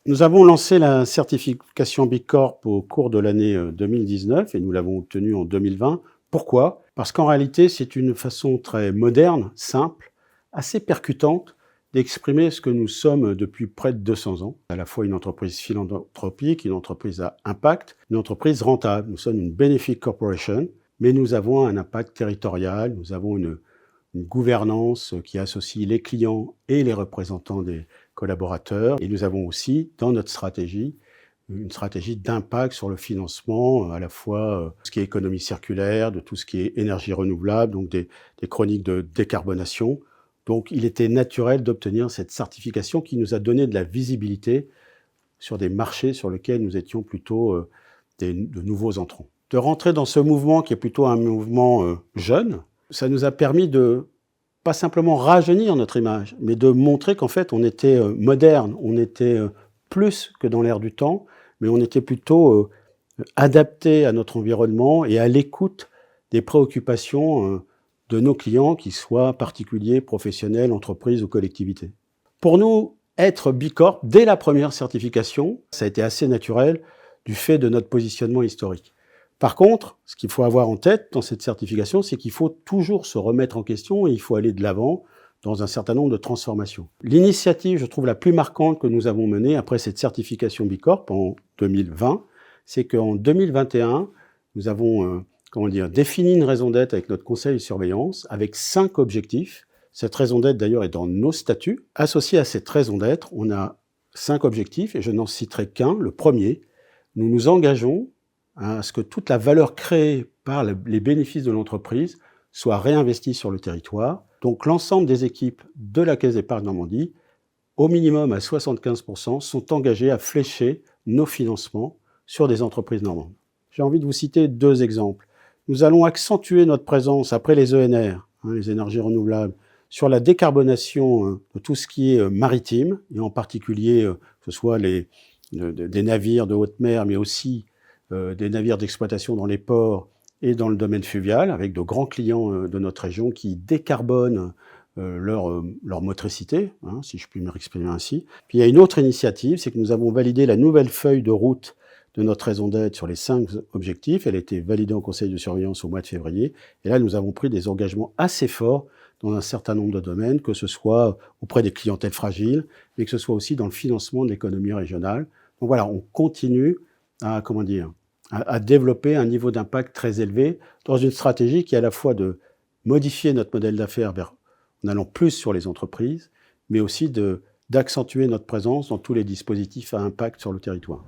Nous avons lancé la certification B Corp au cours de l'année 2019 et nous l'avons obtenue en 2020. Pourquoi? Parce qu'en réalité, c'est une façon très moderne, simple, assez percutante d'exprimer ce que nous sommes depuis près de 200 ans. À la fois une entreprise philanthropique, une entreprise à impact, une entreprise rentable. Nous sommes une benefit corporation, mais nous avons un impact territorial, nous avons une gouvernance qui associe les clients et les représentants des collaborateurs. Et nous avons aussi, dans notre stratégie, une stratégie d'impact sur le financement, à la fois tout ce qui est économie circulaire, de tout ce qui est énergie renouvelable, donc des chroniques de décarbonation. Donc il était naturel d'obtenir cette certification qui nous a donné de la visibilité sur des marchés sur lesquels nous étions plutôt de nouveaux entrants. De rentrer dans ce mouvement qui est plutôt un mouvement jeune, ça nous a permis de pas simplement rajeunir notre image, mais de montrer qu'en fait on était moderne, on était plus que dans l'air du temps, mais on était plutôt adapté à notre environnement et à l'écoute des préoccupations de nos clients, qu'ils soient particuliers, professionnels, entreprises ou collectivités. Pour nous, être B Corp, dès la première certification, ça a été assez naturel du fait de notre positionnement historique. Par contre, ce qu'il faut avoir en tête dans cette certification, c'est qu'il faut toujours se remettre en question et il faut aller de l'avant dans un certain nombre de transformations. L'initiative, je trouve, la plus marquante que nous avons menée après cette certification B Corp en 2020, c'est qu'en 2021, nous avons défini une raison d'être avec notre conseil de surveillance avec 5 objectifs. Cette raison d'être, d'ailleurs, est dans nos statuts. Associé à cette raison d'être, on a 5 objectifs et je n'en citerai qu'un. Le premier, nous nous engageons à ce que toute la valeur créée par les bénéfices de l'entreprise soit réinvestie sur le territoire. Donc l'ensemble des équipes de la Caisse d'épargne Normandie, au minimum à 75%, sont engagées à flécher nos financements sur des entreprises normandes. J'ai envie de vous citer 2 exemples. Nous allons accentuer notre présence après les ENR, les énergies renouvelables, sur la décarbonation de tout ce qui est maritime, et en particulier que ce soit des navires de haute mer, mais aussi des navires d'exploitation dans les ports et dans le domaine fluvial, avec de grands clients de notre région qui décarbonent leur motricité, si je puis me exprimer ainsi. Puis il y a une autre initiative, c'est que nous avons validé la nouvelle feuille de route de notre raison d'être sur les 5 objectifs. Elle a été validée en conseil de surveillance au mois de février. Et là, nous avons pris des engagements assez forts dans un certain nombre de domaines, que ce soit auprès des clientèles fragiles, mais que ce soit aussi dans le financement de l'économie régionale. Donc voilà, on continue à développer un niveau d'impact très élevé dans une stratégie qui est à la fois de modifier notre modèle d'affaires en allant plus sur les entreprises, mais aussi d'accentuer notre présence dans tous les dispositifs à impact sur le territoire.